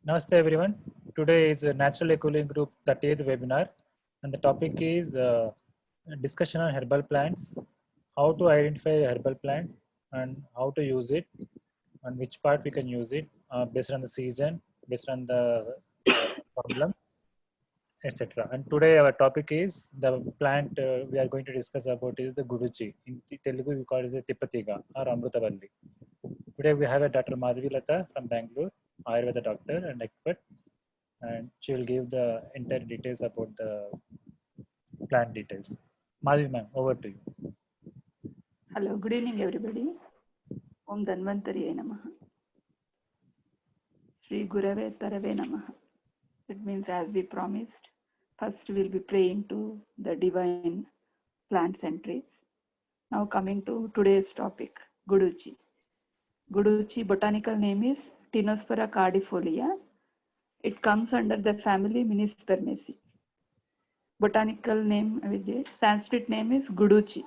Namaste everyone. Today is a Natural Ecology Group 30th webinar, and the topic is discussion on herbal plants, how to identify a herbal plant and how to use it, and which part we can use it based on the season, based on the problem, etc. And today our topic is the plant we are going to discuss about is the Guduchi. In Telugu we call it as Tippatiga or Amrutavalli. Today we have a Dr. Madhavi Lata from Bangalore, Ayurveda doctor and expert, and she will give the entire details about the plant details. Madhavi ma'am, over to you. Hello, good evening everybody. Om Dhanvantariye Namaha. Sri Gurave Tarave Namaha. It means, as we promised, first we'll be praying to the divine plants and trees. Now coming to today's topic, Guduchi. Guduchi botanical name is Tinospora cardifolia. It comes under the family Minispermaceae. Botanical name with it, Sanskrit name is Guduchi.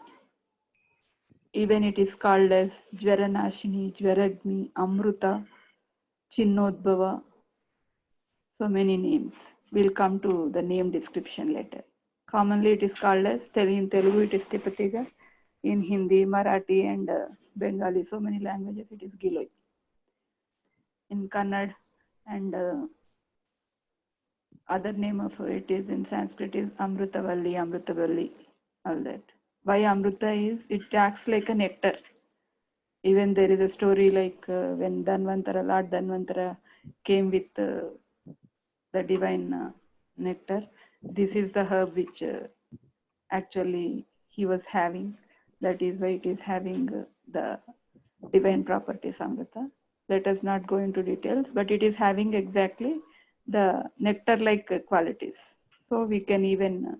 Even it is called as Jvaranashini, Jvaragni, Amruta, Chinnodbhava, so many names. We'll come to the name description later. Commonly it is called as, in Telugu it is Tipatiga, in Hindi, Marathi and Bengali, so many languages it is Giloi. In Kannada and other name of it is in Sanskrit is Amrutavalli, all that. Why Amruta is, it acts like a nectar. Even there is a story like when Dhanvantara, Lord Dhanvantara came with the divine nectar. This is the herb which actually he was having. That is why it is having the divine properties, Amrita. Let us not go into details, but it is having exactly the nectar-like qualities. So we can even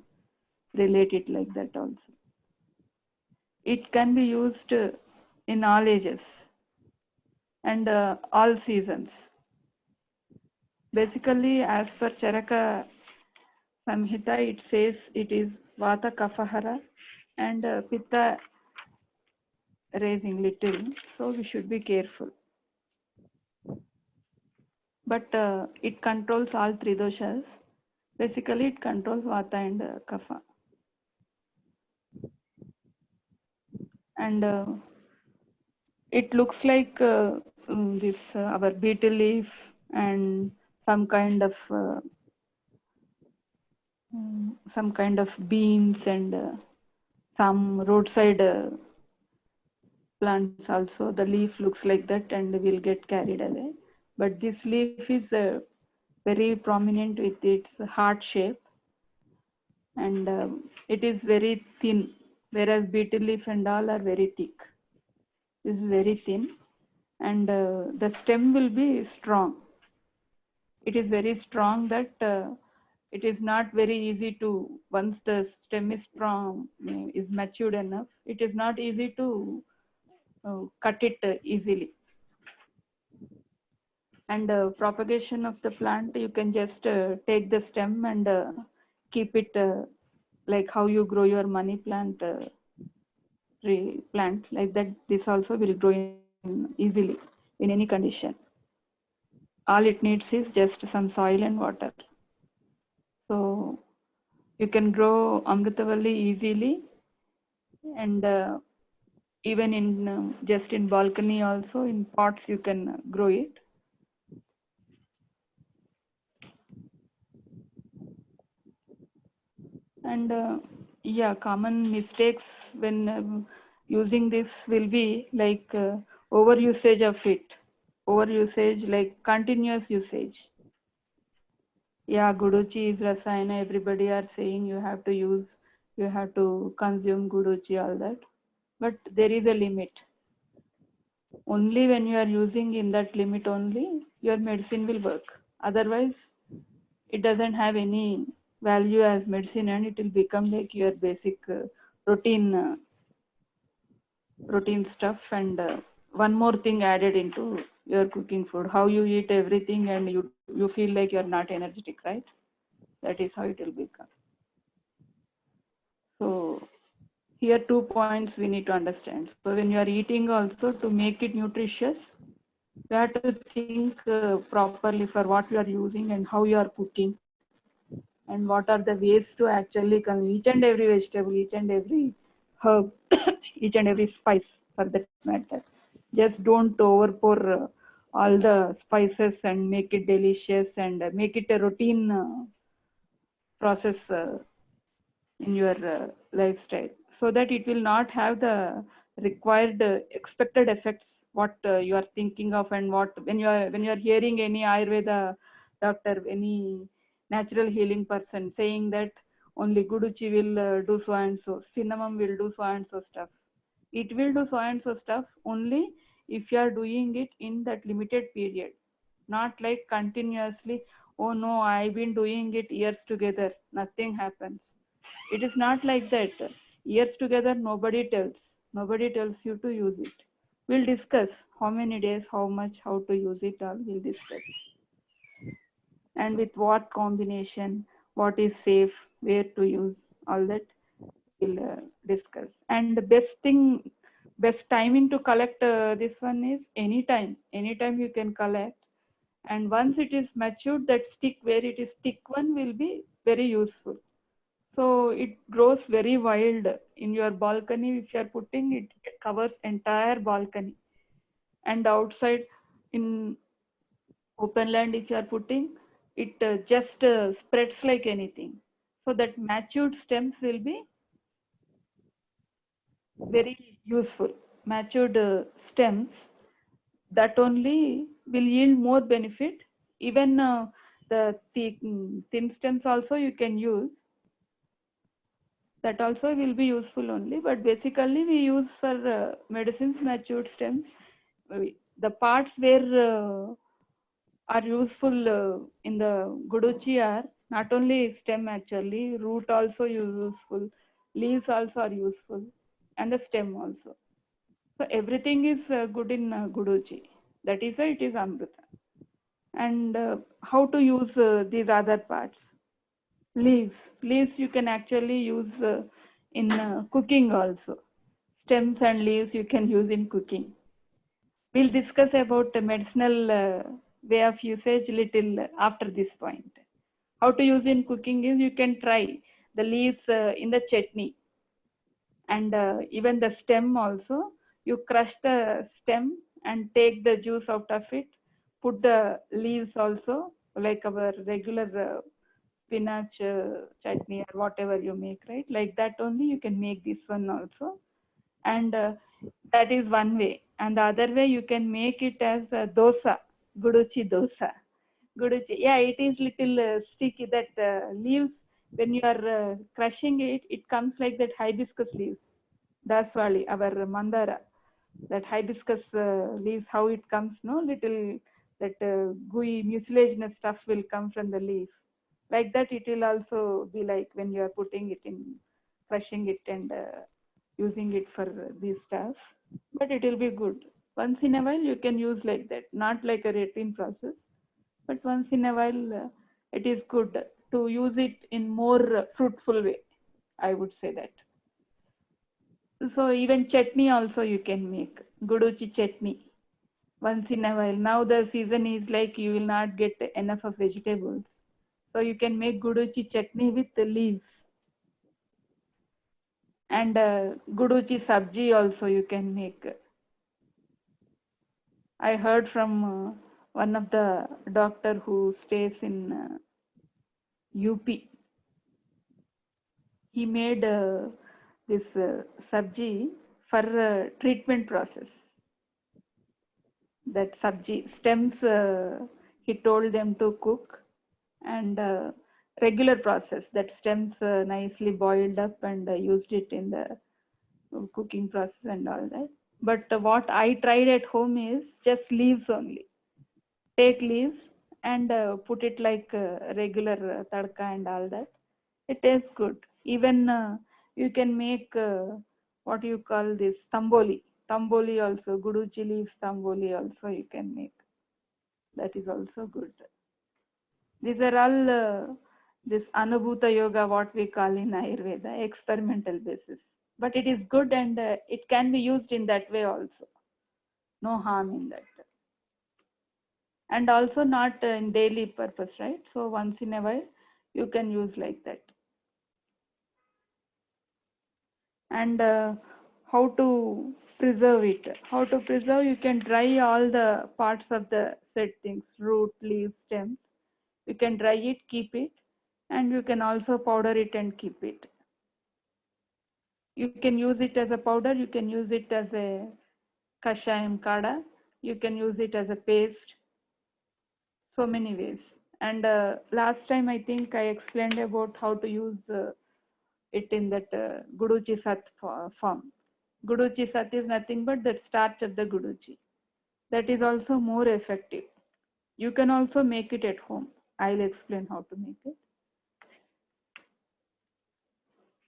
relate it like that also. It can be used in all ages and all seasons. Basically, as per Charaka Samhita, it says it is Vata Kafahara and Pitta raising little, so we should be careful. But it controls all three doshas. Basically, it controls Vata and Kapha. And it looks like this our betel leaf and some kind of beans and some roadside plants also. The leaf looks like that and will get carried away. But this leaf is very prominent with its heart shape, and it is very thin, whereas betel leaf and all are very thick. This is very thin, and the stem will be strong. It is very strong that it is not very easy to, once the stem is strong, is matured enough, it is not easy to cut it easily. And propagation of the plant, you can just take the stem and keep it like how you grow your money plant, plant like that. This also will grow easily in any condition. All it needs is just some soil and water. So you can grow Amrutavalli easily, and even in just in balcony also, in pots you can grow it. And yeah, common mistakes when using this will be like over usage of it, over usage, like continuous usage. Yeah, Guduchi is Rasayana, everybody are saying you have to use, you have to consume Guduchi, all that, but there is a limit. Only when you are using in that limit only, your medicine will work. Otherwise, it doesn't have any value as medicine, and it will become like your basic routine stuff. And one more thing added into your cooking food, how you eat everything and you feel like you're not energetic, right? That is how it will become. So here 2 points we need to understand. So when you are eating also, to make it nutritious, We have to think properly for what you are using and how you are cooking, and what are the ways to actually each and every vegetable, each and every herb, each and every spice for that matter. Just don't over pour all the spices and make it delicious and make it a routine process in your lifestyle, so that it will not have the required expected effects what you are thinking of. And what when you are hearing any ayurveda doctor, any natural healing person saying that only guduchi will do so and so, cinnamon will do so and so stuff, it will do so and so stuff only if you are doing it in that limited period, not like continuously. Oh no, I've been doing it years together, nothing happens. It is not like that. Years together, nobody tells you to use it. We'll discuss how many days, how much, how to use it all, we'll discuss. And with what combination, what is safe, where to use, all that we'll discuss. And the best timing to collect this one is anytime you can collect. And once it is matured, that stick where it is thick one will be very useful. So it grows very wild in your balcony. If you are putting it, it covers entire balcony. And outside in open land, if you are putting it, just spreads like anything. So that matured stems will be very useful. Matured stems that only will yield more benefit. Even the thin stems also you can use, that also will be useful only. But basically we use for medicines matured stems. The parts where are useful in the guduchi are not only stem, actually root also useful, leaves also are useful, and the stem also. So everything is good in guduchi. That is why it is amrita. And how to use these other parts? Leaves you can actually use in cooking also. Stems and leaves you can use in cooking. We'll discuss about the medicinal way of usage little after this point. How to use in cooking is you can try the leaves in the chutney, and even the stem also. You crush the stem and take the juice out of it. Put the leaves also, like our regular spinach chutney or whatever you make, right? Like that only you can make this one also. And that is one way. And the other way you can make it as a dosa, guduchi dosa. Guduchi, yeah, it is little sticky. That leaves, when you are crushing it, it comes like that hibiscus leaves. Daswali, our mandara, that hibiscus leaves, how it comes, no, little that gooey mucilaginous stuff will come from the leaf. Like that, it will also be like when you are putting it in, crushing it and using it for this stuff. But it will be good. Once in a while, you can use like that, not like a routine process, but once in a while, it is good to use it in more fruitful way. I would say that. So even chutney also you can make, guduchi chutney once in a while. Now the season is like you will not get enough of vegetables, so you can make guduchi chutney with the leaves. And guduchi sabji also you can make. I heard from one of the doctor who stays in UP. He made this sabji for treatment process. That sabji stems, he told them to cook, and regular process, that stems nicely boiled up and used it in the cooking process and all that. But what I tried at home is just leaves only. Take leaves and put it like regular tadka and all that. It tastes good. Even you can make what you call this tamboli. Tamboli also, guduchi leaves tamboli also you can make. That is also good. These are all this Anubhuta Yoga, what we call in Ayurveda, experimental basis. But it is good, and it can be used in that way also. No harm in that. and also not in daily purpose, right? So once in a while you can use like that. And how to preserve it? How to preserve? You can dry all the parts of the said things, root, leaves, stems. You can dry it, keep it, and you can also powder it and keep it. You can use it as a powder, you can use it as a kashayam kada, you can use it as a paste, so many ways. And last time I think I explained about how to use it in that guduchi sat form. Guduchi sat is nothing but that starch of the guduchi. That is also more effective. You can also make it at home. I'll explain how to make it.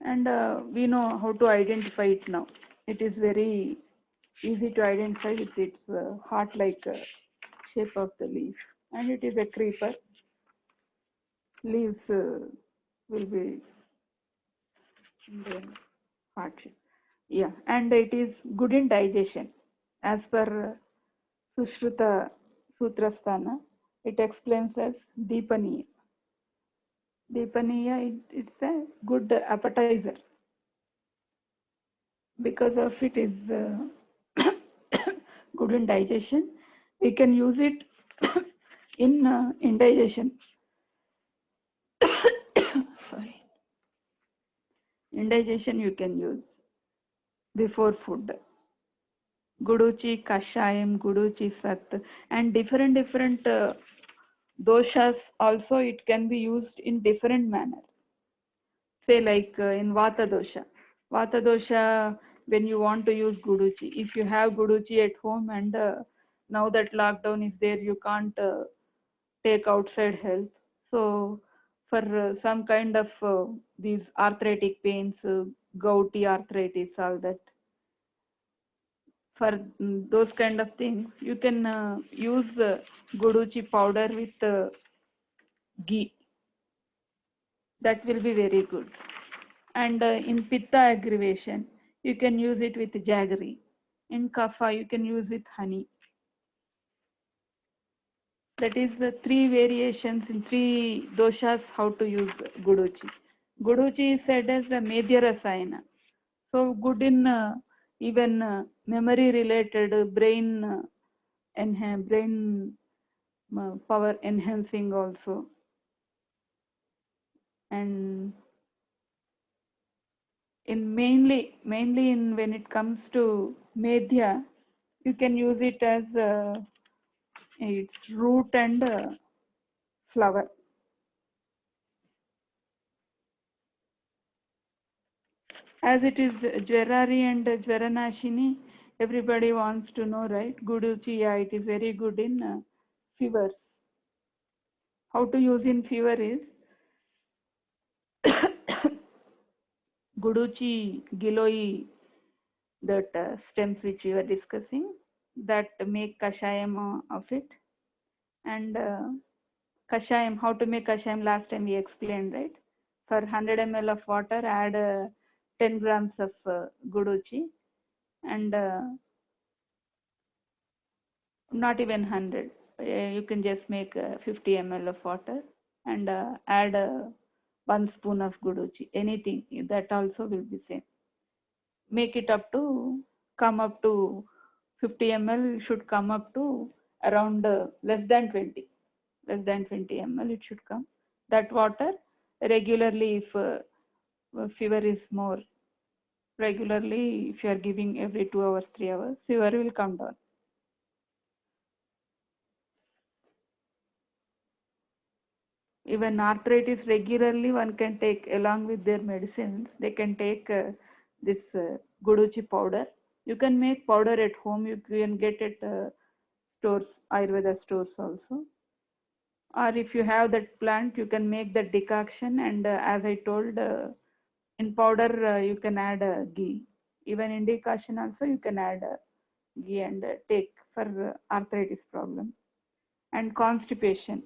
And we know how to identify it now. It is very easy to identify with its heart-like shape of the leaf. And it is a creeper. Leaves will be in the heart shape. Yeah, and it is good in digestion. As per Sushruta Sutrasthana, it explains as Deepaniya. Deepaniya, it's a good appetizer. Because of it is good in digestion. We can use it in indigestion. Sorry. Indigestion you can use before food. Guduchi, Kashayam, Guduchi, Sat, and different doshas also it can be used in different manner. Say like in Vata dosha. Vata dosha, when you want to use Guduchi, if you have Guduchi at home and now that lockdown is there, you can't take outside help. So for some kind of these arthritic pains, gouty arthritis, all that, for those kind of things, you can use Guduchi powder with ghee. That will be very good. And in Pitta aggravation, you can use it with jaggery. In Kapha, you can use with honey. That is the three variations in three doshas how to use Guduchi. Guduchi is said as a Medhya Rasayana. So good in even memory related brain brain power enhancing also. And in mainly in when it comes to Medhya, you can use it as its root and flower. As it is Jwarari and Jwaranashini, everybody wants to know, right? Guduchi, yeah, it is very good in fevers. How to use in fever is Guduchi, Giloi, that stems which we were discussing, that make kashayam of it. And kashayam, how to make kashayam, last time we explained, right? For 100 ml of water, add 10 grams of Guduchi, and not even 100. You can just make 50 ml of water and add 1 spoon of Guduchi. Anything, that also will be same. Make it up to, come up to 50 ml, should come up to around less than 20 ml it should come. That water regularly, if fever is more, regularly if you are giving every 2 hours, 3 hours, fever will come down. Even arthritis, regularly one can take along with their medicines. They can take this Guduchi powder. You can make powder at home. You can get it stores, Ayurveda stores also. Or if you have that plant, you can make that decoction. And as I told, in powder you can add ghee. Even in decoction also you can add ghee and take for arthritis problem. And constipation.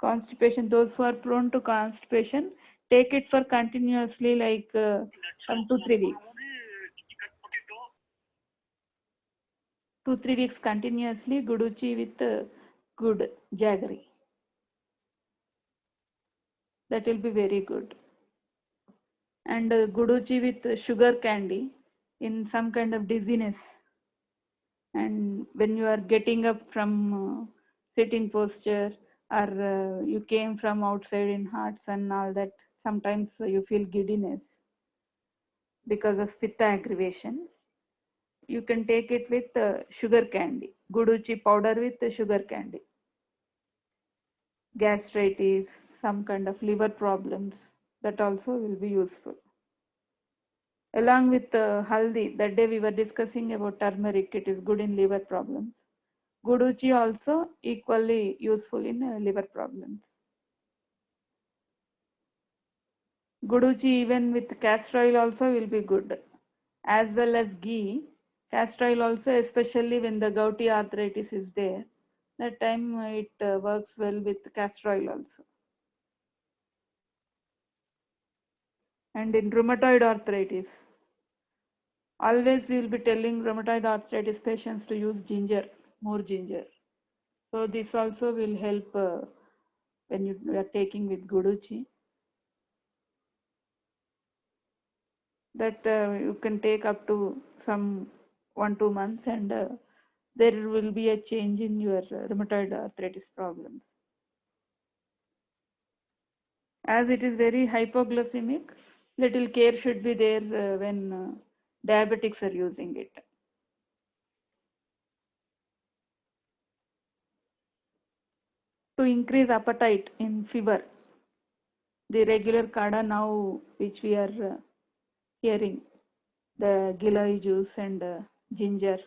Those who are prone to constipation, take it for continuously like from 2-3 weeks. 2-3 weeks continuously Guduchi with good jaggery. That will be very good. And guduchi with sugar candy in some kind of dizziness. And when you are getting up from sitting posture, or you came from outside in hot sun, all that, sometimes you feel giddiness because of pitta aggravation. You can take it with sugar candy, guduchi powder with sugar candy. Gastritis, some kind of liver problems, that also will be useful. Along with haldi, that day we were discussing about turmeric, it is good in liver problems. Guduchi also equally useful in liver problems. Guduchi even with castor oil also will be good, as well as ghee. Castor oil also, especially when the gouty arthritis is there, that time it works well with castor oil also. And in rheumatoid arthritis, always we will be telling rheumatoid arthritis patients to use ginger, more ginger. So this also will help when you are taking with guduchi. That you can take up to some 1-2 months, and there will be a change in your rheumatoid arthritis problems. As it is very hypoglycemic, little care should be there when diabetics are using it. To increase appetite in fever, the regular kada now which we are hearing, the gilai juice and ginger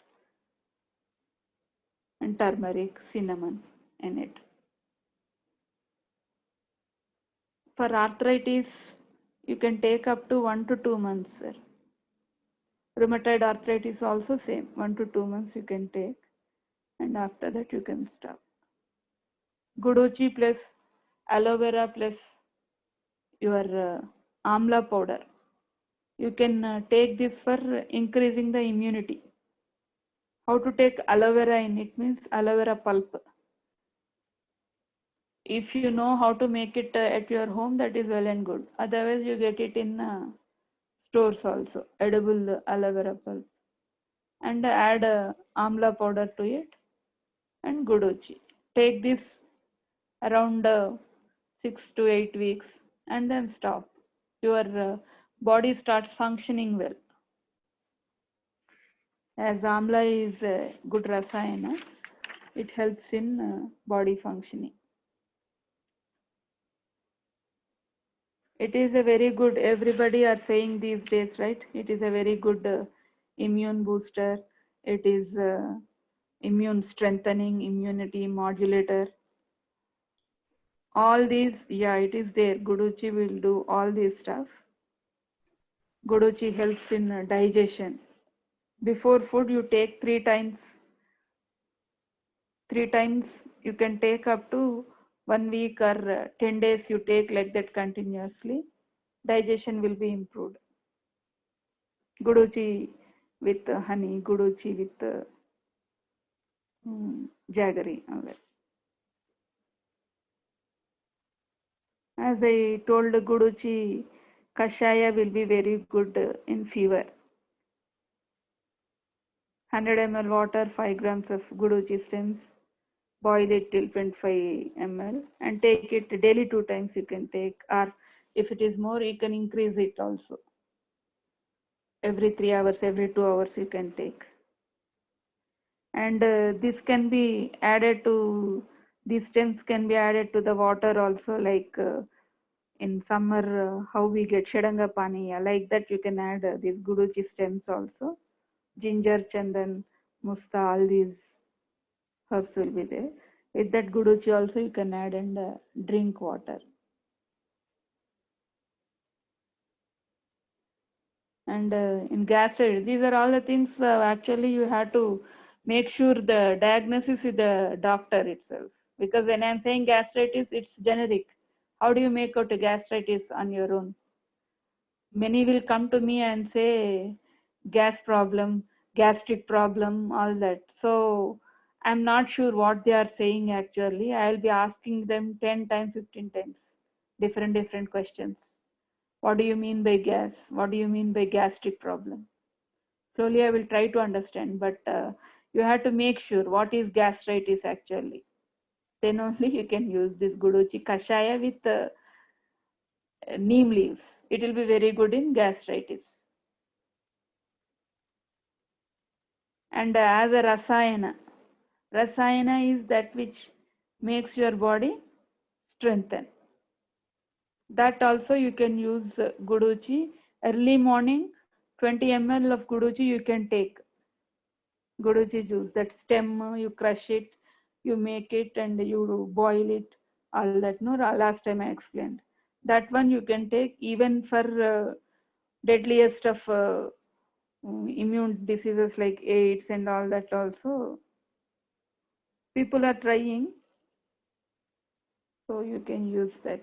and turmeric, cinnamon in it. For arthritis, you can take up to 1 to 2 months, sir. Rheumatoid arthritis also same, 1 to 2 months you can take, and after that you can stop. Guduchi plus aloe vera plus your amla powder. You can take this for increasing the immunity. How to take aloe vera in it means aloe vera pulp. If you know how to make it at your home, that is well and good. Otherwise, you get it in stores also, edible aloe vera pulp. And add amla powder to it and guduchi. Take this around 6 to 8 weeks and then stop. Your body starts functioning well. As amla is a good rasayana, it helps in body functioning. It is a very good, everybody are saying these days, right? It is a very good immune booster. It is immune strengthening, immunity modulator. All these, yeah, it is there. Guduchi will do all this stuff. Guduchi helps in digestion. Before food, you take 3 times. 3 times you can take up to 1 week or 10 days you take like that continuously. Digestion will be improved. Guduchi with honey, guduchi with jaggery. As I told, guduchi kashaya will be very good in fever. 100 ml water, 5 grams of guduchi stems, boil it till 25 ml and take it daily 2 times you can take, or if it is more you can increase it also. Every 3 hours, every 2 hours you can take. And this can be added to, these stems can be added to the water also, like in summer how we get shadanga paniya, like that you can add these guduchi stems also. Ginger, chandan, musta, all these herbs will be there. With that guduchi also you can add and drink water. And in gastritis, these are all the things actually you have to make sure the diagnosis with the doctor itself. Because when I'm saying gastritis, it's generic. How do you make out a gastritis on your own? Many will come to me and say gas problem, gastric problem, all that. So I'm not sure what they are saying actually. I'll be asking them 10 times, 15 times, different questions. What do you mean by gas? What do you mean by gastric problem? Slowly I will try to understand, but you have to make sure what is gastritis actually. Then only you can use this Guduchi Kashaya with neem leaves. It will be very good in gastritis. And as a Rasayana, Rasayana is that which makes your body strengthen. That also you can use Guduchi. Early morning, 20 ml of Guduchi you can take. Guduchi juice, that stem, you crush it, you make it and you boil it, all that. No, last time I explained. That one you can take even for deadliest of immune diseases like AIDS and all that also. People are trying, so you can use that.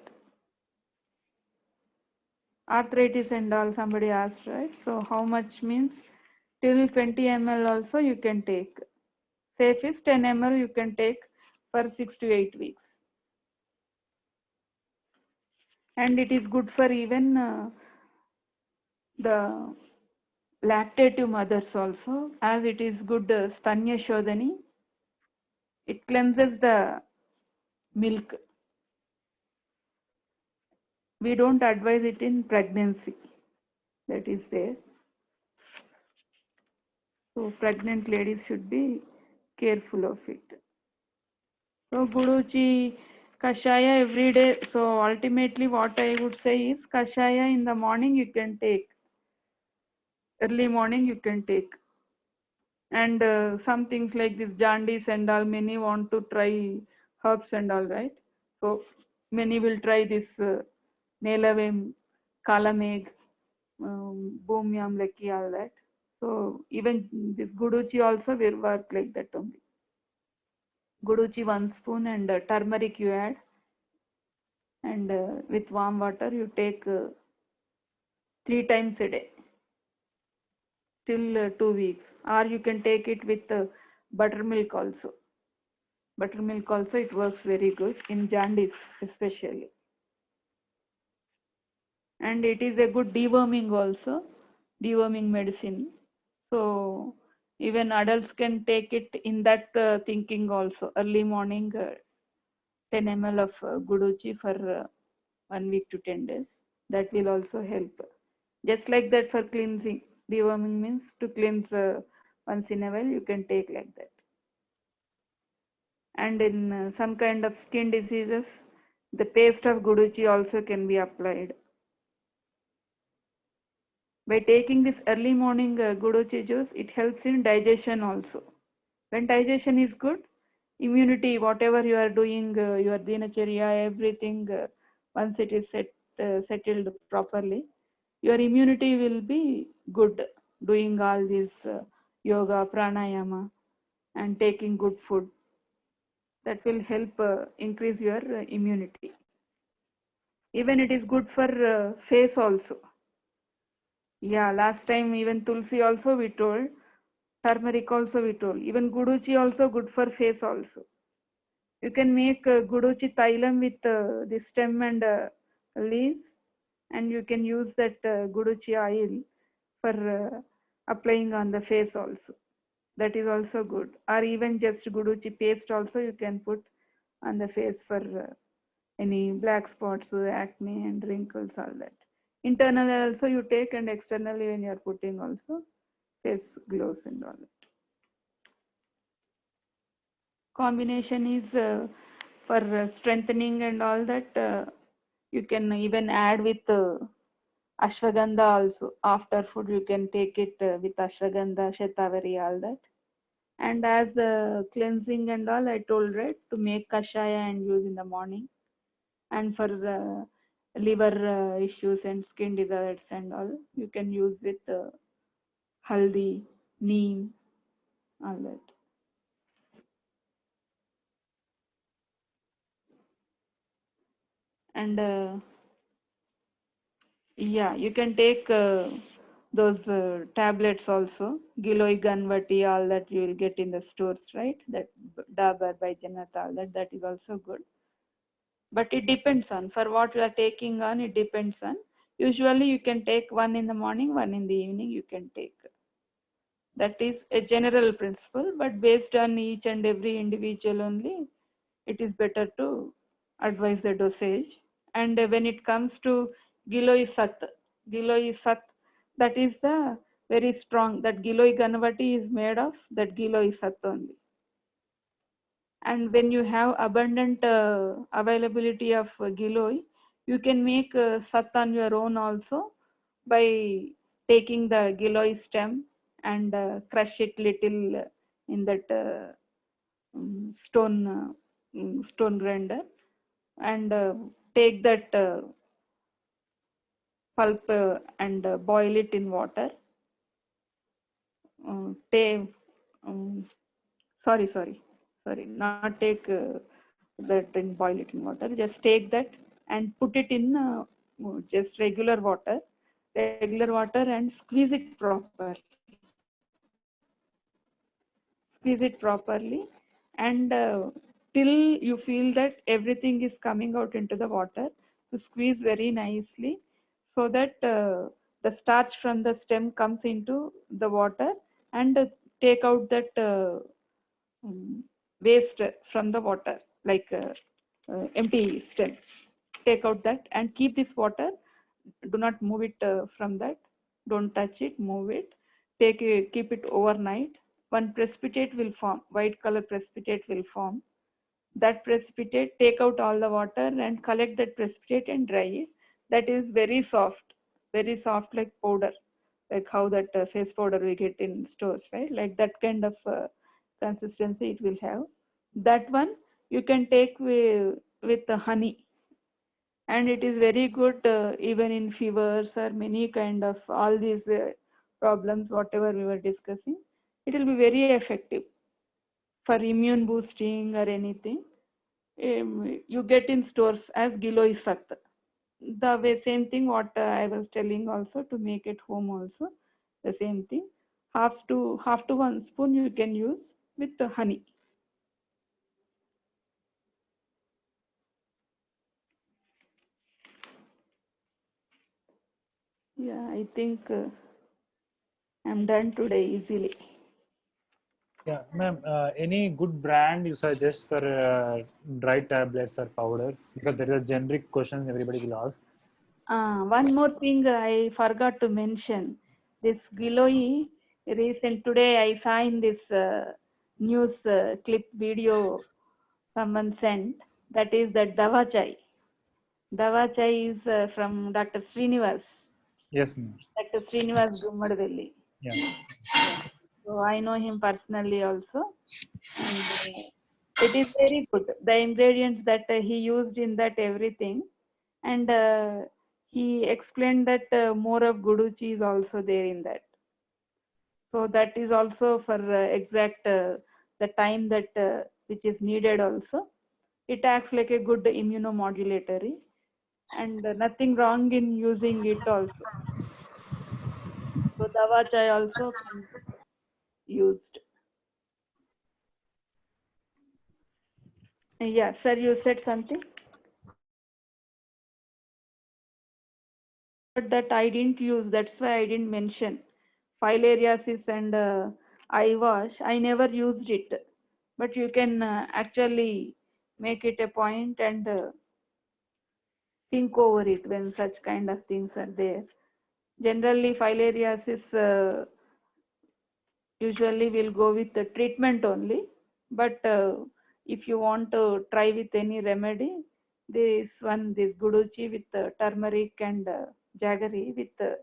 Arthritis and all, somebody asked, right? So how much means till 20 ml also you can take. Safe is 10 ml you can take for 6 to 8 weeks. And it is good for even the lactative mothers also, as it is good stanya shodhani. It cleanses the milk. We don't advise it in pregnancy. That is there. So pregnant ladies should be careful of it. So Guduchi Kashaya every day. So ultimately what I would say is Kashaya in the morning you can take. Early morning you can take. And some things like this jaundice and all, many want to try herbs and all, right? So many will try this Nelavem, Kalameg, Boom Yamleki, all that. So even this Guduchi also will work like that only. Guduchi 1 spoon and turmeric you add, and with warm water you take 3 times a day till 2 weeks, or you can take it with buttermilk also. Buttermilk also it works very good in jaundice especially, and it is a good deworming also, deworming medicine. So even adults can take it in that thinking also. Early morning 10 ml of Guduchi for 1 week to 10 days. That will also help. Just like that for cleansing. Deworming means to cleanse once in a while, you can take like that. And in some kind of skin diseases, the paste of Guduchi also can be applied. By taking this early morning Guduchi juice, it helps in digestion also. When digestion is good, immunity, whatever you are doing, your dinacharya, everything, once it is settled properly, your immunity will be good doing all this yoga, pranayama, and taking good food. That will help increase your immunity. Even it is good for face also. Yeah, last time even tulsi also we told, turmeric also we told, even Guduchi also good for face also. You can make Guduchi Thailam with the stem and leaves, and you can use that Guduchi oil for applying on the face also. That is also good. Or even just Guduchi paste also you can put on the face for any black spots, acne and wrinkles, all that. Internally also you take, and externally when you are putting also, face glows and all that. Combination is for strengthening and all that. You can even add with ashwagandha also. After food you can take it with ashwagandha, shatavari, all that. And as cleansing and all, I told, right, to make kashaya and use in the morning. And for liver issues and skin disorders and all, you can use with haldi, neem, all that. And yeah, you can take those tablets also, Giloy Ganvati, all that you will get in the stores, right? That Dabur, Baidyanath, all that, that is also good. But it depends on, for what you are taking on, it depends on. Usually you can take one in the morning, one in the evening you can take. That is a general principle, but based on each and every individual only, it is better to advise the dosage. And when it comes to Giloy Sat, that is the very strong, that Giloy Ganvati is made of that Giloy Sat only. And when you have abundant availability of Giloy, you can make Sat on your own also by taking the Giloy stem and crush it little in that stone grinder, and take that pulp and boil it in water. Take, sorry, not take that and boil it in water. Just take that and put it in just regular water, and squeeze it properly. Squeeze it properly, and till you feel that everything is coming out into the water, to squeeze very nicely, so that the starch from the stem comes into the water, and take out that waste from the water, like empty stem. Take out that and keep this water. Do not move it from that. Don't touch it, move it. Keep it overnight. One precipitate will form, white color precipitate will form. That precipitate, take out all the water and collect that precipitate and dry it. That is very soft like powder, like how that face powder we get in stores, right? Like that kind of consistency it will have. That one you can take with the honey, and it is very good even in fevers or many kind of all these problems whatever we were discussing. It will be very effective for immune boosting or anything. You get in stores as Giloy Sat. The way same thing what I was telling also, to make it home also the same thing. Half to 1 spoon you can use with the honey. Yeah, I think I'm done today easily. Yeah, ma'am, any good brand you suggest for dry tablets or powders? Because there is a generic question everybody will ask. One more thing I forgot to mention. This Giloy recent today I saw in this news clip video someone sent. That is the Dava Chai. Dava Chai is from Dr. Srinivas. Yes, ma'am. Dr. Srinivas Gummadvelli. Yeah. Yeah. So I know him personally also. And it is very good. The ingredients that he used in that everything. And he explained that more of Guduchi is also there in that. So that is also for exact the time that which is needed also. It acts like a good immunomodulatory, and nothing wrong in using it also. So Dawa Chai also can be used. Yeah, sir, you said something? But that I didn't use, that's why I didn't mention. Filariasis and eye wash, I never used it. But you can actually make it a point and think over it when such kind of things are there. Generally, filariasis usually will go with the treatment only. But if you want to try with any remedy, this Guduchi with turmeric and jaggery with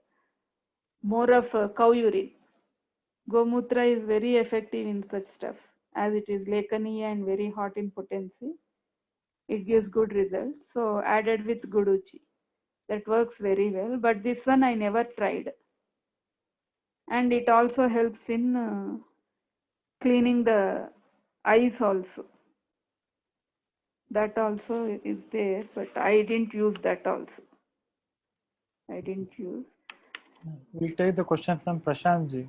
more of cow urine. Gomutra is very effective in such stuff, as it is lekaniya and very hot in potency. It gives good results. So added with Guduchi. That works very well. But this one I never tried. And it also helps in cleaning the eyes also. That also is there, but I didn't use that also. I didn't use. We'll take the question from Prashant ji.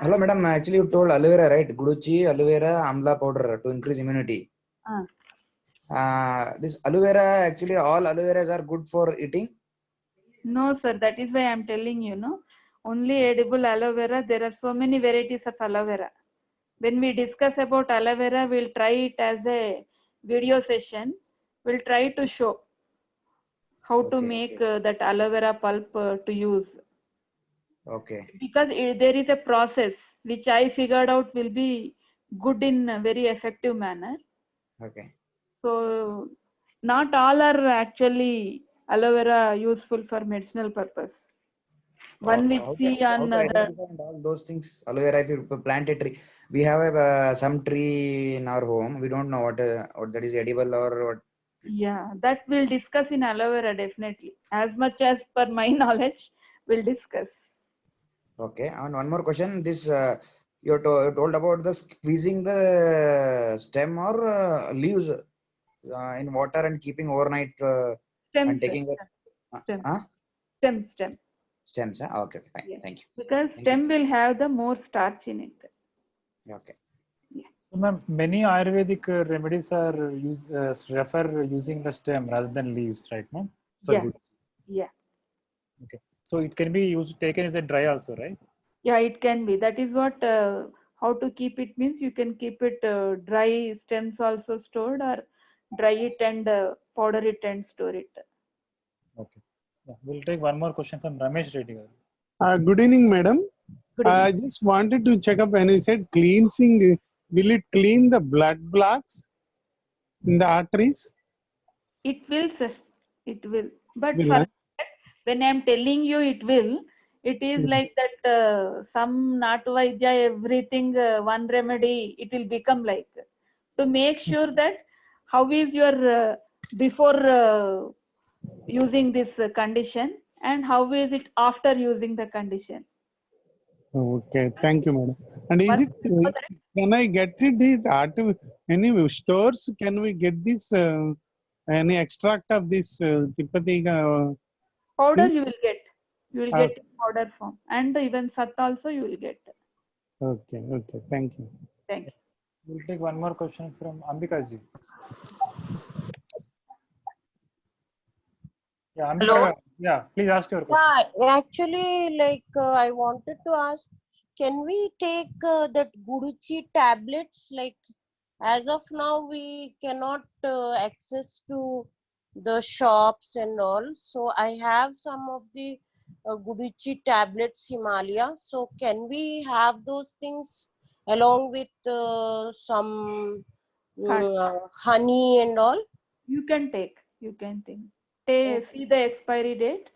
Hello, madam. Actually, you told aloe vera, right? Guduchi, aloe vera, amla powder to increase immunity. This aloe vera, actually, all aloe veras are good for eating. No, sir. That is why I'm telling you, no. Only edible aloe vera. There are so many varieties of aloe vera. When we discuss about aloe vera, we'll try it as a video session. We'll try to show how to Okay. make that aloe vera pulp to use. Okay. Because there is a process which I figured out will be good in a very effective manner. Okay. So not all are actually aloe vera useful for medicinal purpose. One we see How on to the identify and all those things? Aloe vera, if you plant a tree, we have some tree in our home. We don't know what that is edible or what. yeah, that we'll discuss in aloe vera definitely. As much as per my knowledge, we'll discuss. Okay. And one more question. This you told about the squeezing the stem or leaves in water and keeping overnight Stems, and taking the stem, huh? stem. Stems. Huh? Okay. Fine. Yeah. Thank you. Because Thank stem will have the more starch in it. you. Okay. So, ma'am, many Ayurvedic remedies are refer using the stem rather than leaves, right, ma'am? For Yeah. good. Yeah. Okay. So it can be used taken as a dry also, right? Yeah, it can be. That is what how to keep it means you can keep it dry stems also stored or dry it and powder it and store it. Okay. Yeah. We'll take one more question from Ramesh Reddy. Good evening, madam. Good evening. I just wanted to check up when you said cleansing, will it clean the blood blocks in the arteries? It will, sir. It will. But Will for I? that, when I'm telling you it will, it is like that some Natu Vaidya, everything, one remedy, it will become like. To make sure that how is your before using this condition and how is it after using the condition. Okay, thank you, madam. And is Once it, you know that can I get it at any stores? Can we get this, any extract of this Tipati powder thing? you will get. You will get in powder form and even sat also you will get. Okay, okay, thank you. Thank you. We'll take one more question from Ambika ji. Yeah, Ambika, Hello? yeah, please ask your question. Yeah, actually, I wanted to ask, can we take that Guruchi tablets? Like, as of now, we cannot access to the shops and all. So I have some of the Guruchi tablets, Himalaya. So can we have those things along with some honey and all? You can take. You can take. See the expiry date.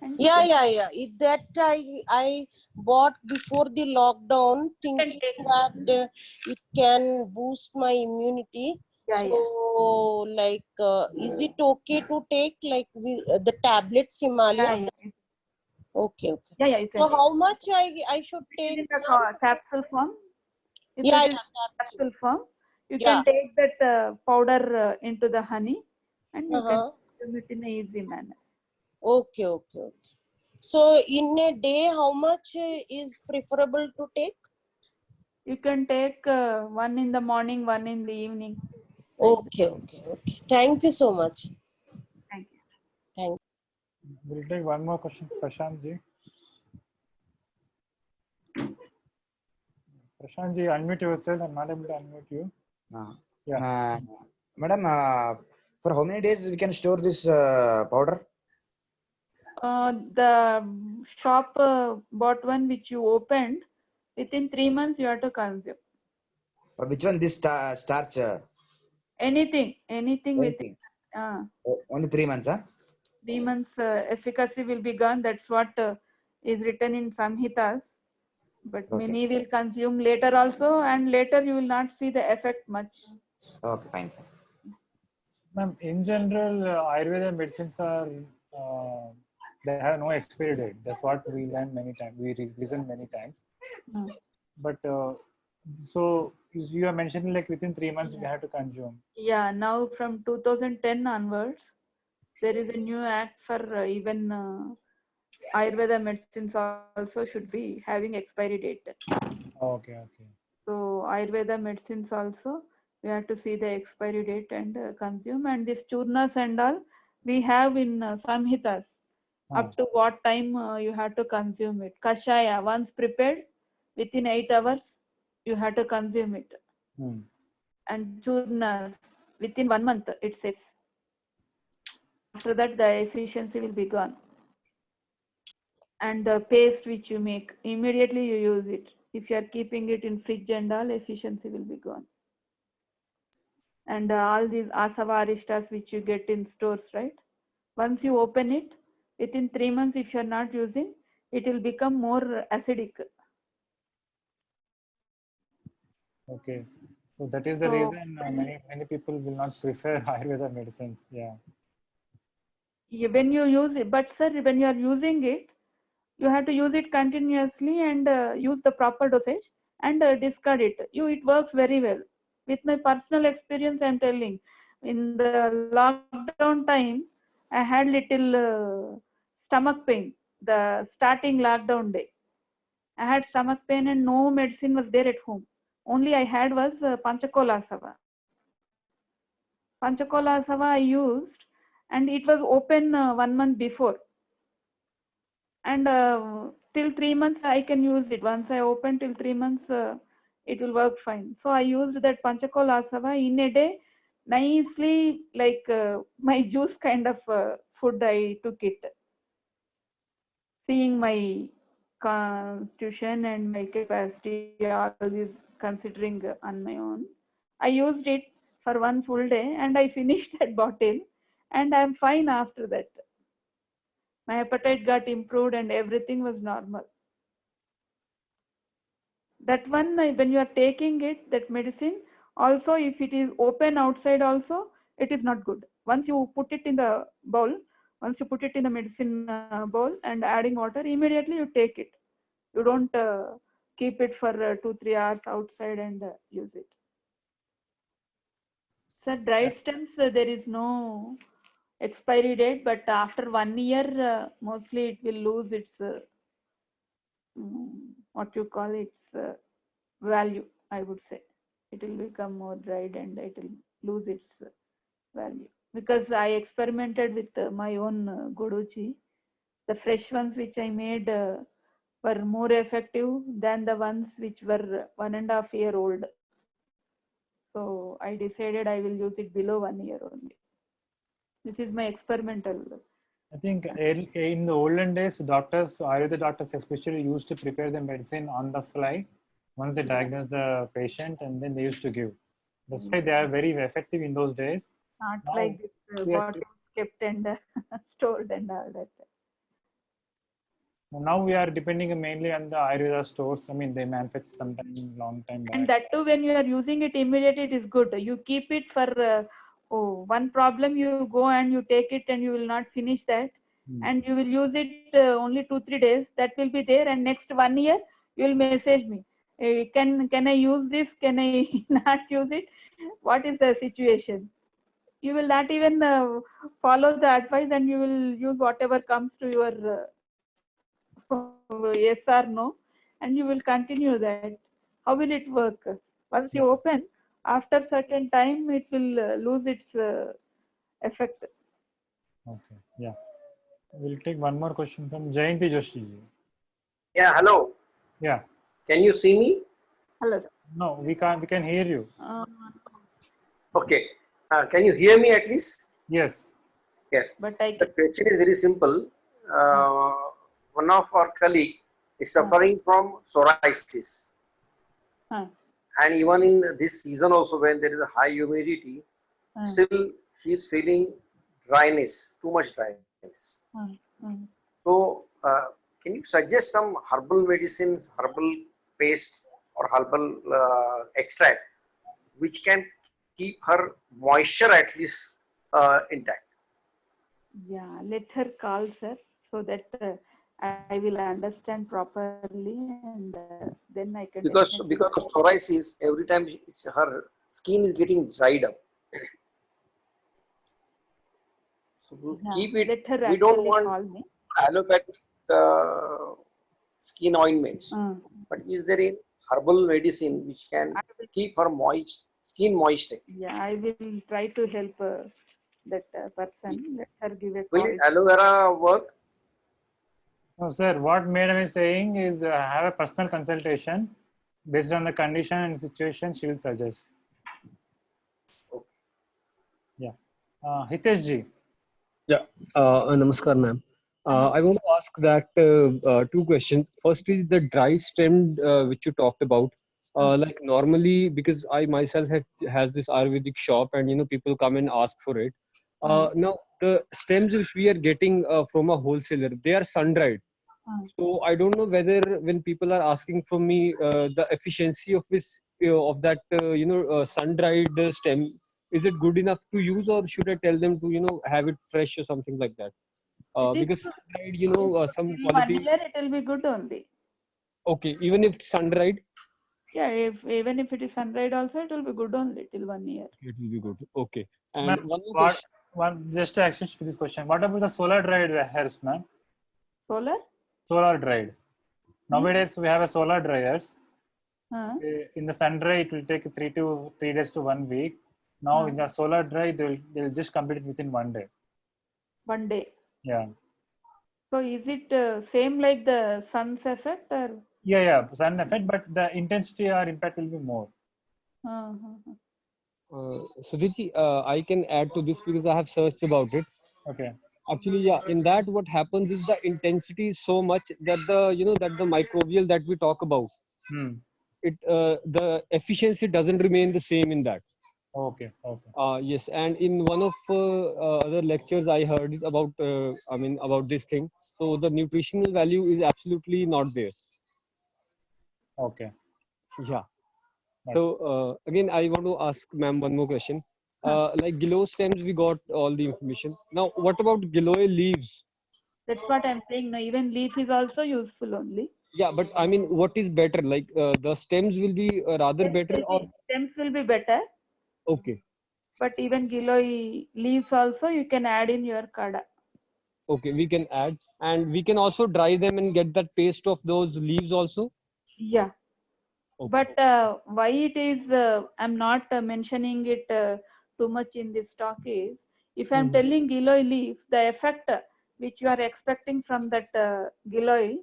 And you Yeah, can, yeah, yeah. That I bought before the lockdown, thinking take. that it can boost my immunity. Yeah, So, yeah. is it okay to take the tablets Himalaya? Yeah, yeah. Okay, okay. Yeah, yeah, you So can take. how much I should It is take, in the ma'am? capsule form. If Yeah, it is yeah, that's capsule form, you yeah. can take that powder into the honey and you can Uh-huh. consume it in an easy manner. Okay, okay, okay. So in a day, how much is preferable to take? You can take one in the morning, one in the evening. Okay, okay, okay. Thank you so much. Thank you. Thank you. We'll take one more question, Prashant ji. Prashant ji, unmute yourself. I'm not able to unmute you. Yeah. Madam, for how many days we can store this powder? The shop bought one which you opened, within 3 months you have to consume. Which one? This starch? Anything within Anything. Only 3 months, huh? 3 months efficacy will be gone. That's what is written in Samhitas. But many will consume later also, and later you will not see the effect much. Okay, fine. Ma'am, in general, Ayurveda medicines are they have no expiry date. That's what we learn many times. We listen many times. But so you are mentioning like within 3 months we have to consume. Yeah, now from 2010 onwards, there is a new act for even Ayurveda medicines also should be having expiry date. Okay. So Ayurveda medicines also, we have to see the expiry date and consume. And this churnas and all, we have in Samhitas, up to what time you have to consume it. Kashaya, once prepared, within 8 hours, you have to consume it. And churnas, within 1 month, it says. After that, the efficiency will be gone. And the paste which you make, immediately you use it. If you are keeping it in fridge and all, efficiency will be gone. And all these asava aristas which you get in stores, right? Once you open it, within 3 months, if you are not using, it will become more acidic. Okay. So that is the reason many people will not prefer Ayurveda medicines. Yeah. When you use it, but sir, when you are using it, you have to use it continuously and use the proper dosage and discard it. It works very well. With my personal experience, I'm telling. In the lockdown time, I had little stomach pain. The starting lockdown day, I had stomach pain and no medicine was there at home. Only I had was Panchakolasava. Panchakolasava I used, and it was open 1 month before. And till 3 months I can use it. Once I open till 3 months, it will work fine. So I used that Panchakolasava in a day, nicely, like my juice kind of food I took it. Seeing my constitution and my capacity, all this considering on my own, I used it for 1 full day and I finished that bottle and I'm fine after that. My appetite got improved and everything was normal. That one, when you are taking it, that medicine, also if it is open outside also, it is not good. Once you put it in the bowl, once you put it in the medicine bowl and adding water, immediately you take it. You don't keep it for 2-3 hours outside and use it. So dried stems, there is no expiry date, but after 1 year, mostly it will lose its what you call its value, I would say. It will become more dried and it will lose its value. Because I experimented with my own Guduchi. The fresh ones which I made were more effective than the ones which were 1.5 year old. So I decided I will use it below 1 year only. This is my experimental. I think in the olden days, doctors, Ayurveda doctors especially, used to prepare the medicine on the fly once they diagnose the patient, and then they used to give. That's why they are very effective in those days. Not Now, like this bottles kept and stored and all that. Now we are depending mainly on the Ayurveda stores. I mean, they manufacture sometime long time back. And that too, when you are using it immediately, it is good. You keep it for one problem, you go and you take it and you will not finish that. And you will use it only 2-3 days. That will be there. And next 1 year, you will message me. Can I use this? Can I not use it? What is the situation? You will not even follow the advice and you will use whatever comes to your yes or no, and you will continue that. How will it work? Once you open, after certain time, it will lose its effect. Okay, yeah. We'll take one more question from Jayanti Joshi. Yeah, hello. Yeah. Can you see me? Hello. No, we can't. We can hear you. Okay. Can you hear me at least? Yes. Yes. But The question is very simple. One of our colleague is suffering from psoriasis. And even in this season also, when there is a high humidity, still she is feeling dryness, too much dryness. So, can you suggest some herbal medicines, herbal paste or herbal extract which can keep her moisture at least intact? Yeah, let her call, sir, so that I will understand properly and then I can. Because of psoriasis, every time her skin is getting dried up. So keep it. Let her We don't want call me. allopathy. skin ointments. But is there any herbal medicine which can keep her skin moist? Yeah, I will try to help that person. Let her give a Will call. aloe vera work? No, sir. What madam is saying is have a personal consultation. Based on the condition and situation, she will suggest. Okay. Yeah. Hitesh ji. Yeah, namaskar, ma'am. I want to ask that two questions. First is the dry stemmed which you talked about. Like normally, because I myself has this Ayurvedic shop, and people come and ask for it. Now the stems which we are getting from a wholesaler, they are sun dried. So I don't know whether when people are asking for me the efficiency of this of that sun dried stem, is it good enough to use, or should I tell them to have it fresh or something like that? Because sun dried, some Till quality. 1 year, it will be good only. Okay, even if it's sun dried. Yeah, even if it is sun dried also, it will be good only till 1 year. It will be good. Okay, and Ma'am, one more question. just to exchange this question. What about the solar dried hairs, ma'am? Solar? Solar dried. Nowadays we have a solar dryers. In the sun dry, it will take 3 days to 1 week. Now in the solar dry, they'll just complete it within 1 day. 1 day. Yeah. So is it same like the sun's effect or? Yeah, sun effect, but the intensity or impact will be more. Sudhiji, I can add to this because I have searched about it. Okay. Actually, yeah, in that what happens is the intensity is so much that the microbial that we talk about, the efficiency doesn't remain the same in that. Okay. Yes, and in one of other lectures I heard it about about this thing. So the nutritional value is absolutely not there. Okay. Yeah. So again, I want to ask ma'am one more question. Like Giloy stems, we got all the information. Now, what about Giloy leaves? That's what I'm saying. No, even leaf is also useful only. Yeah, but I mean, what is better? Like the stems will be rather better, or stems will be better. Okay. But even Giloy leaves also you can add in your kada. Okay, we can add, and we can also dry them and get that paste of those leaves also. Yeah. Okay. But why it is I'm not mentioning it too much in this talk is, if I'm telling Giloy leaf, the effect which you are expecting from that Giloy,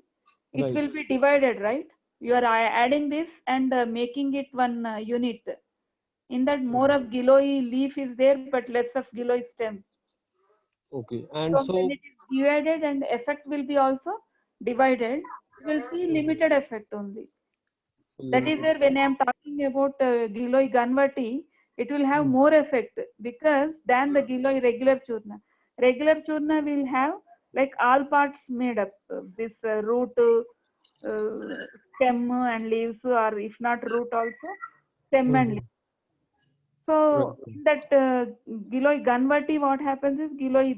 it will be divided, right? You are adding this and making it one unit. In that more of Giloy leaf is there, but less of Giloy stem. Okay, and so when it is divided and effect will be also divided, you will see limited effect only. That is where when I am talking about Giloy Ganvati, it will have more effect because than the Giloy regular churna. Regular churna will have like all parts made up. This root, stem and leaves, or if not root also, stem and leaves. So in that Giloy Ganvati, what happens is Giloy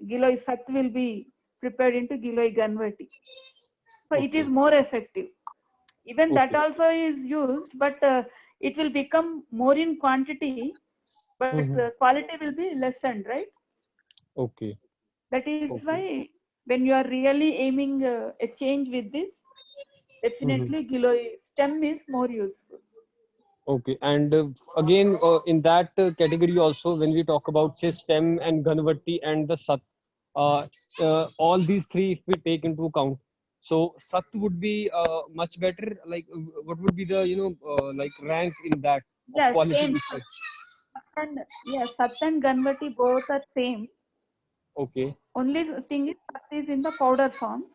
Giloy Sat will be prepared into Giloy Ganvati. So it is more effective. Even that also is used, but it will become more in quantity, but the quality will be lessened, right? Okay. That is why when you are really aiming a change with this, definitely Giloy stem is more useful. Okay, and again in that category also, when we talk about say stem and Ganvati and the Sat, all these three if we take into account, so Sat would be much better. Like what would be the like rank in that of quality? Sat and Ganvati both are same. Okay. Only thing is Sat is in the powder form.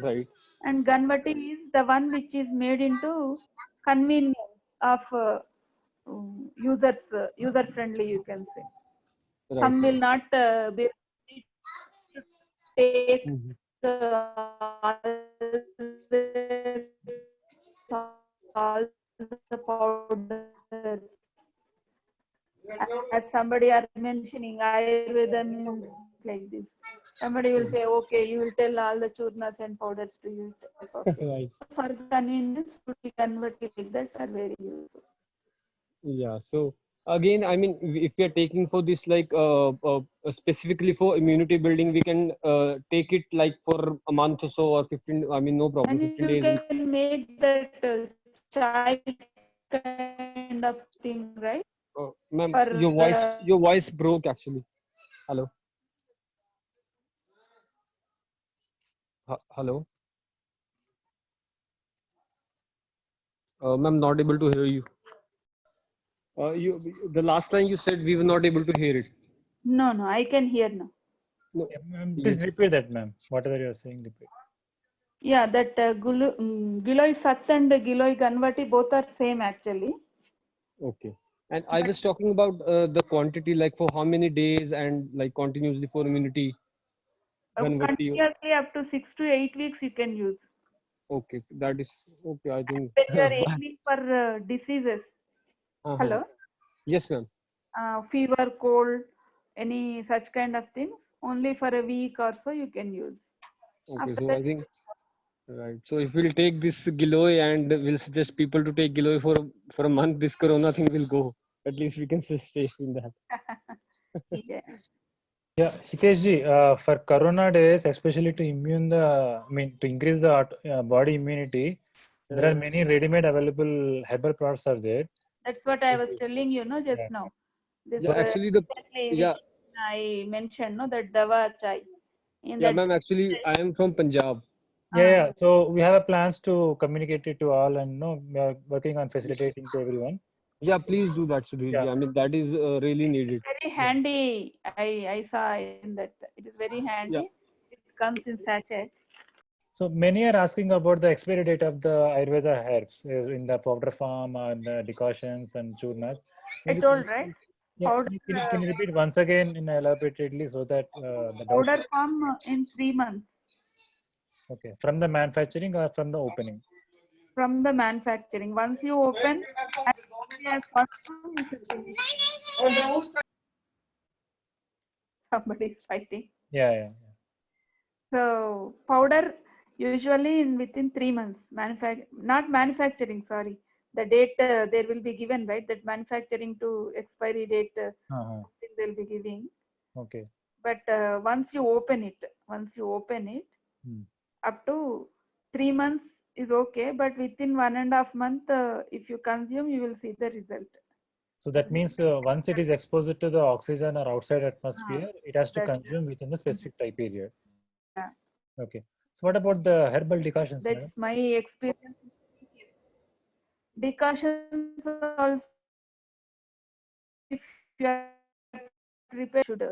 Right. And Ganvati is the one which is made into convenience of user friendly, you can say. Right. Some will not be to take all the powders. As somebody are mentioning, Ayurveda means like this. Somebody will say, okay, you will tell all the churnas and powders to use. Okay. Right. For convenience, to convert it like that are very useful. Yeah. So again, I mean, if we are taking for this like specifically for immunity building, we can take it like for a month or so, or 15. I mean, no problem. And 15 you days. can make that chai kind of thing, right? Ma'am, For your voice broke actually. Hello. Hello. Ma'am, not able to hear you. The last line you said, we were not able to hear it. no, I can hear now. No. Yeah, ma'am, please repeat that, ma'am. Whatever you're saying, repeat. Yeah, that Giloy Sat and Giloy Ganvati both are same actually. Okay. And I was talking about the quantity, like for how many days and like continuously for immunity. Ganvati. Continuously up to 6 to 8 weeks you can use. Okay, that is okay. I think. When you are aiming for diseases, hello, Yes, ma'am. fever, cold, any such kind of things, only for a week or so you can use. Okay, After so that, I think right. So if we'll take this Giloy and we'll suggest people to take Giloy for a month, this Corona thing will go. At least we can stay in that. yeah. Yeah, Hitesh ji, for Corona days, especially to to increase the body immunity, there are many ready-made available herbal products are there. That's what I was telling you, no, just Yeah. now. This So actually the which I mentioned, no, that Dawa Chai. In yeah, that, ma'am. Actually, I am from Punjab. Yeah. So we have a plans to communicate it to all, and we are working on facilitating to everyone. Yeah, please do that, Sudhir. Yeah. I mean, that is really needed. Very handy. I saw in that it is very handy. Yeah. It comes in sachet. So many are asking about the expiry date of the Ayurveda herbs in the powder form and the decoctions and churnas. I told, right? Yeah, Powder, can you repeat once again in elaboratedly so that the doubt. powder form in 3 months Okay, from the manufacturing or from the opening? from the manufacturing. Once you open, as early as possible, you should finish. Somebody is fighting. Yeah. So powder usually within 3 months. Not manufacturing. Sorry, the date there will be given, right? That manufacturing to expiry date they'll be giving. Okay. But once you open it, up to 3 months is okay. But within 1.5 month, if you consume, you will see the result. So that means once it is exposed to the oxygen or outside atmosphere, it has to That's consume within the specific time period. Yeah. Okay. So what about the herbal decoctions? That's Madam? my experience. Decoctions also, if you are prepared, should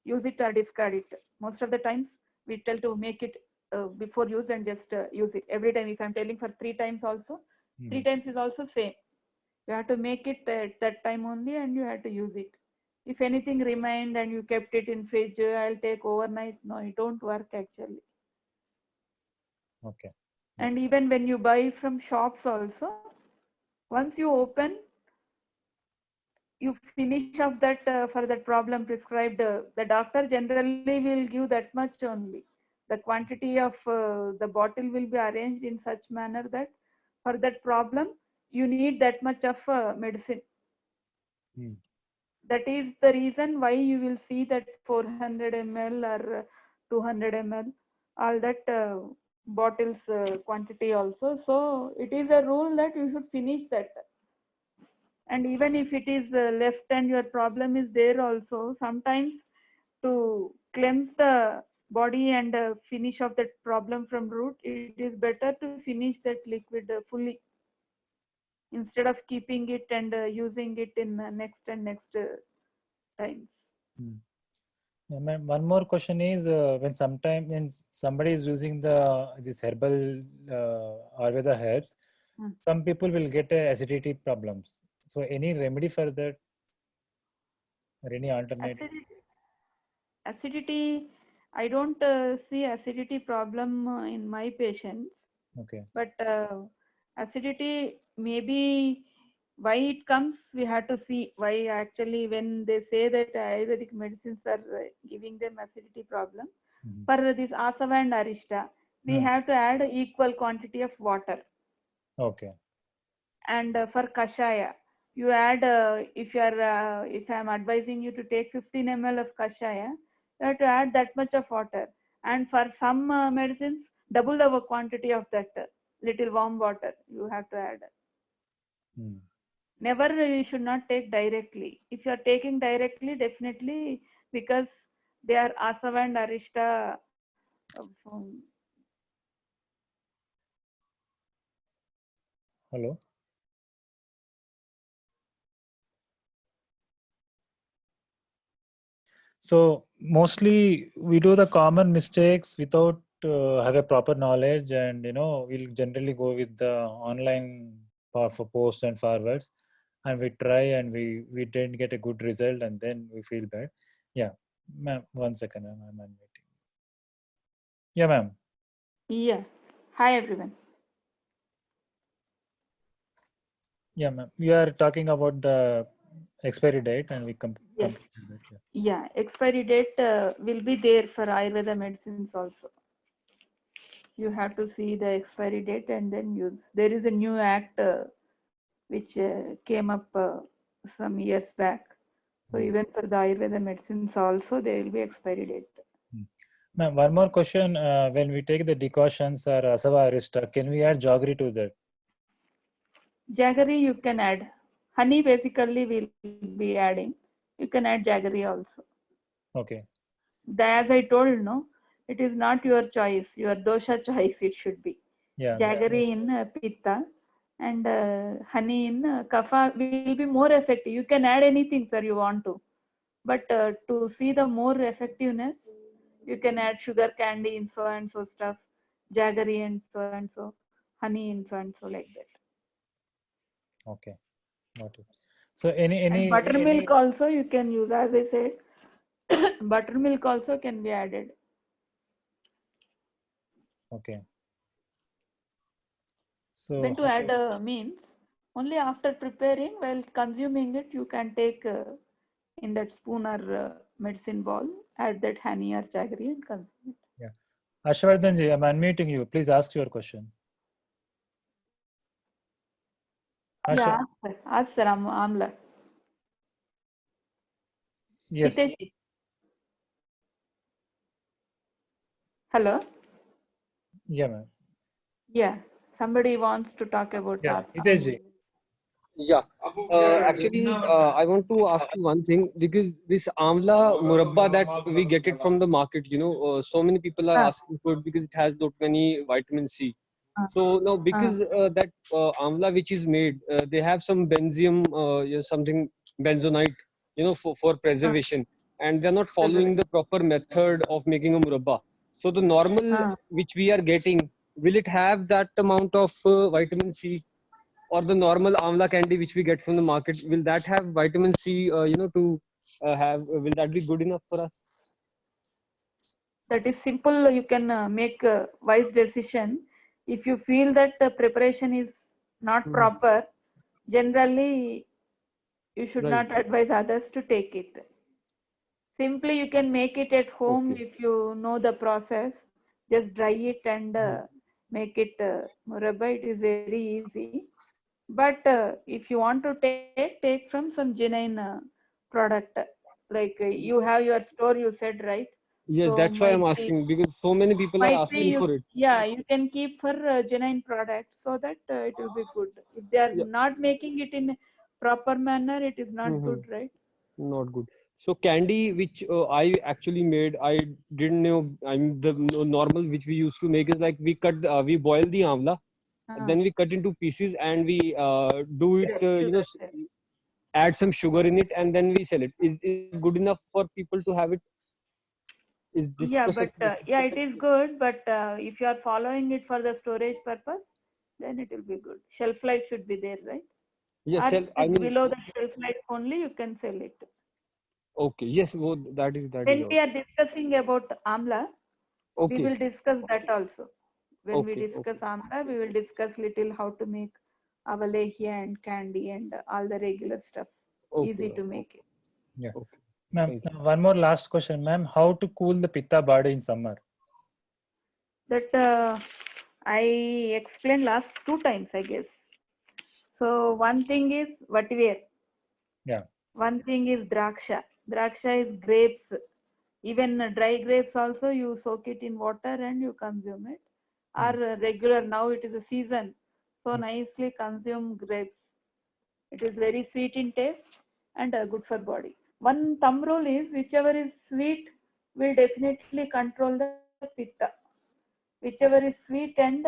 use it or discard it. Most of the times we tell to make it before use and just use it. Every time, if I'm telling for 3 times also, 3 times is also same. You have to make it at that time only and you have to use it. If anything remained and you kept it in fridge, I'll take overnight. No, it don't work actually. Okay. And even when you buy from shops also, once you open, you finish off that for that problem prescribed, the doctor generally will give that much only. The quantity of the bottle will be arranged in such manner that for that problem, you need that much of medicine. That is the reason why you will see that 400 ml or 200 ml, all that bottles quantity also. So it is a rule that you should finish that. And even if it is left and your problem is there also, sometimes to cleanse the body and finish off that problem from root, it is better to finish that liquid fully instead of keeping it and using it in next and next times. Yeah, ma'am, one more question is when somebody is using this herbal Ayurveda herbs, some people will get acidity problems. So any remedy for that or any alternative? Acidity, I don't see acidity problem in my patients. Okay. But acidity, maybe why it comes, we have to see why actually when they say that Ayurvedic medicines are giving them acidity problem. For this Asava and Arishta, we have to add equal quantity of water. Okay. And for Kashaya, you add, if I'm advising you to take 15 ml of kashaya, you have to add that much of water. And for some medicines, double the quantity of that little warm water you have to add. Never, you should not take directly. If you are taking directly, definitely, because they are Asava and Arishta. Hello. So mostly we do the common mistakes without have a proper knowledge, and we'll generally go with the online for posts and forwards, and we try and we didn't get a good result, and then we feel bad. Yeah, ma'am. 1 second, ma'am. I'm waiting. Yeah, ma'am. Yeah. Hi, everyone. Yeah, ma'am. We are talking about the expiry date, and we Yes. Yeah, expiry date will be there for Ayurveda medicines also. You have to see the expiry date and then use. There is a new act which came up some years back. So even for the Ayurveda medicines also, there will be expiry date. Ma'am, one more question. When we take the decoctions or Asava Arista, can we add jaggery to that? Jaggery you can add. Honey basically will be adding. You can add jaggery also. Okay. As I told, no, it is not your choice, your dosha choice it should be. Yeah. Jaggery in pitta and honey in kapha will be more effective. You can add anything, sir, you want to. But to see the more effectiveness, you can add sugar candy in so and so stuff, jaggery and so, honey in so and so, like that. Okay, got it. So any and buttermilk also you can use, as I said. Buttermilk also can be added. Okay. So when to add means only after preparing, while consuming it, you can take in that spoon or medicine ball, add that honey or jaggery and consume it. Yeah. Ashwardhan ji, I'm unmuting you. Please ask your question. Yeah, ask sir, Amla. Yes. Hitesh. Hello? Yeah, ma'am. Yeah, somebody wants to talk about that. Hitesh ji. Yeah, actually, I want to ask you one thing, because this amla murabba that we get it from the market, so many people are asking for it because it has not many vitamin C. So now, because that amla which is made, they have some benzium, something benzonite, for preservation, and they're not following the proper method of making a murabba. So the normal which we are getting, will it have that amount of vitamin C? Or the normal amla candy which we get from the market, will that have vitamin C, to will that be good enough for us? That is simple. You can make a wise decision. If you feel that the preparation is not proper, generally you should not advise others to take it. Simply you can make it at home. If you know the process, just dry it and make it murabba. It is very easy. But if you want to take from some genuine product, like you have your store, you said, right? Yes, So that's why I'm asking, because so many people are asking for it. Yeah, you can keep for genuine products, so that it will be good. If they are not making it in proper manner, it is not good, right? Not good. So candy which I actually made, I didn't know. The normal which we used to make is like we boil the amla, then we cut into pieces, and we do it. Add some sugar in it, and then we sell it. Is it good enough for people to have it? Is this but yeah, it is good. But if you are following it for the storage purpose, then it will be good. Shelf life should be there, right? Yes, below the shelf life only you can sell it. Okay. Yes, well, that is. When we are discussing about amla, we will discuss that also. When we discuss amla, we will discuss little how to make avalehya and candy and all the regular stuff. Easy to make it. Yeah. Ma'am, one more last question, ma'am. How to cool the pitta body in summer? That I explained last 2 times, I guess. So one thing is vetiver. Yeah. One thing is draksha. Draksha is grapes. Even dry grapes also you soak it in water and you consume it. Or regular, now it is a season. So nicely consume grapes. It is very sweet in taste and good for body. One thumb rule is whichever is sweet will definitely control the pitta. Whichever is sweet and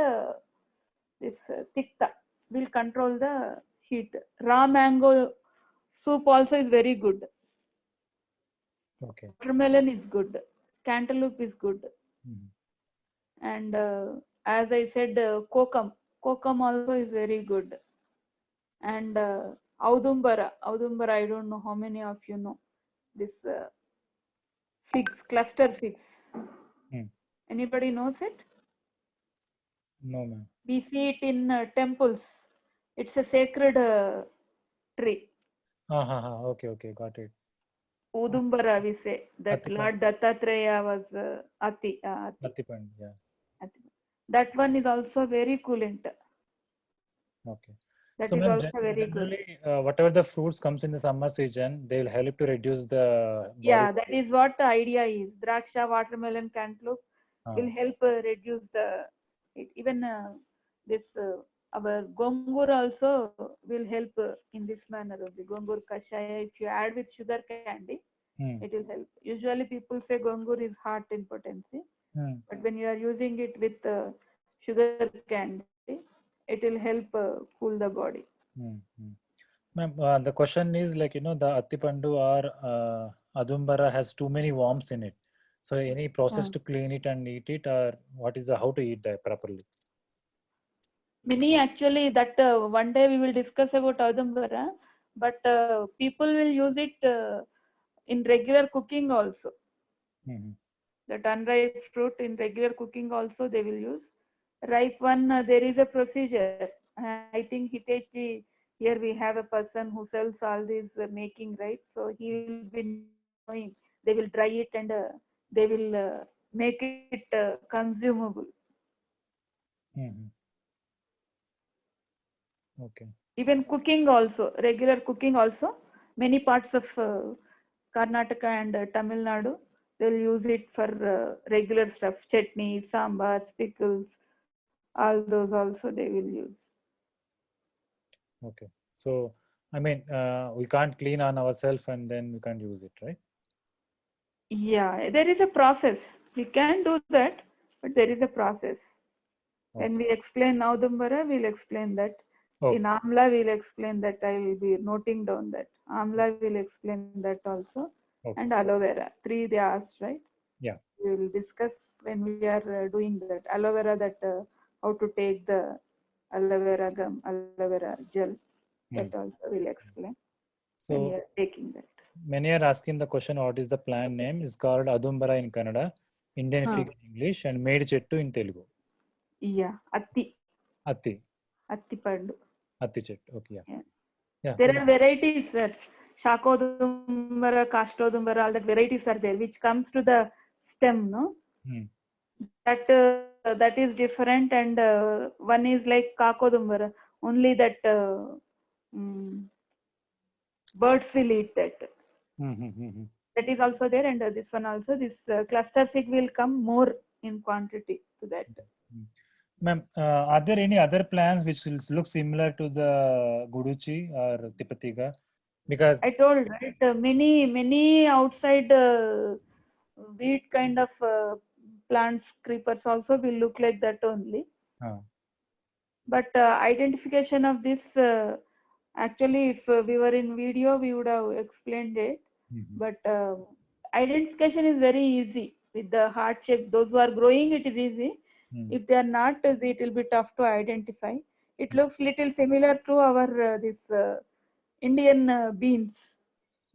this tikta will control the heat. Raw mango soup also is very good. Okay. Watermelon is good. Cantaloupe is good. And as I said, kokum also is very good. And audumbara, I don't know how many of you know this figs, cluster figs. Anybody knows it? No, ma'am. We see it in temples. It's a sacred tree. Okay, got it. Udumbara, we say that Atipan. Lord Dattatreya was Atipan, yeah. That one is also very coolant. Okay. That So is also very good. generally, whatever the fruits comes in the summer season, they will help to reduce the body. Yeah, that is what the idea is. Draksha, watermelon, cantaloupe will help reduce the even this our gongur also will help in this manner of the gongur kashaya. If you add with sugar candy, it will help. Usually people say gongur is heart in potency, but when you are using it with sugar candy, it will help cool the body. Ma'am, the question is like, the Attipandu or Adumbara has too many worms in it. So any process to clean it and eat it, or what is how to eat that properly? Many actually that one day we will discuss about Adumbara, but people will use it in regular cooking also. That unripe fruit in regular cooking also they will use. Ripe one, there is a procedure. I think Hiteshji, here we have a person who sells all these making, right? So he will be knowing. They will dry it and they will make it consumable. Okay. Even cooking also, regular cooking also, many parts of Karnataka and Tamil Nadu, they'll use it for regular stuff, chutneys, sambars, pickles, all those also they will use. Okay. So, I mean, we can't clean on ourselves and then we can't use it, right? Yeah, there is a process. We can do that, but there is a process. When we explain Audumbara, we'll explain that. In Amla, we'll explain that. I will be noting down that. Amla will explain that also. And aloe vera. 3 they asked, right? Yeah. We will discuss when we are doing that. Aloe vera, that how to take the aloe vera gum, aloe vera gel. That also will explain. So when we are taking that. Many are asking the question, what is the plant name? It's called Adumbara in Kannada, Indian fig in English, and Made Chettu in Telugu. Yeah, Atti. Atti. Atti Pandu. Atti Chettu, okay, yeah. There are varieties, sir. Shakodumbara, Kashtodumbara, all that varieties are there, which comes to the stem, no? That is different, and one is like Kakodumbara. Only that birds will eat that. That is also there, and this one also. This cluster fig will come more in quantity to that. Ma'am, are there any other plants which look similar to the Guduchi or Tipatiga? Because I told, right, many outside wheat kind of plants, creepers also will look like that only. But identification of this, actually, if we were in video, we would have explained it. But identification is very easy with the heart shape. Those who are growing, it is easy. If they are not, it will be tough to identify. It looks little similar to our this Indian beans,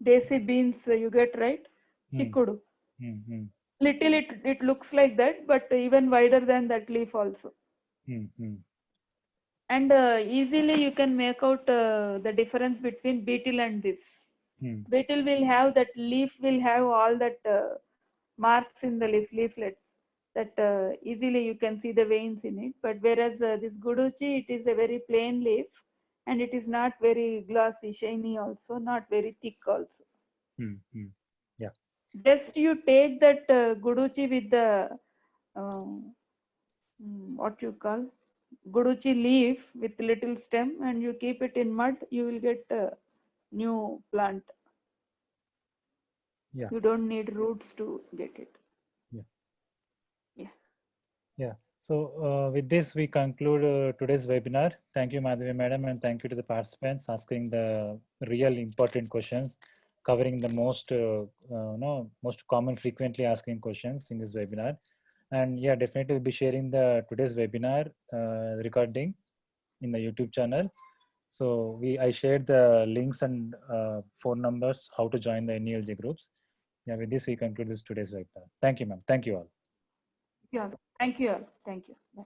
desi beans you get, right? Chikudu. Little it looks like that, but even wider than that leaf also. And easily you can make out the difference between beetle and this. Beetle will have that leaf will have all that marks in the leaflets that easily you can see the veins in it. But whereas this Guduchi, it is a very plain leaf and it is not very glossy, shiny also, not very thick also. Yeah. Just you take that guduchi with the what you call guduchi leaf with little stem, and you keep it in mud, you will get a new plant. Yeah. You don't need roots to get it. Yeah. So with this, we conclude today's webinar. Thank you, Madhavi Madam, and thank you to the participants asking the real important questions, covering the most most common, frequently asking questions in this webinar. And yeah, definitely we'll be sharing the today's webinar recording in the YouTube channel. So I shared the links and phone numbers how to join the NELJ groups. Yeah, with this we conclude this today's webinar. Thank you, ma'am. Thank you all. Yeah, thank you all. Thank you. Bye.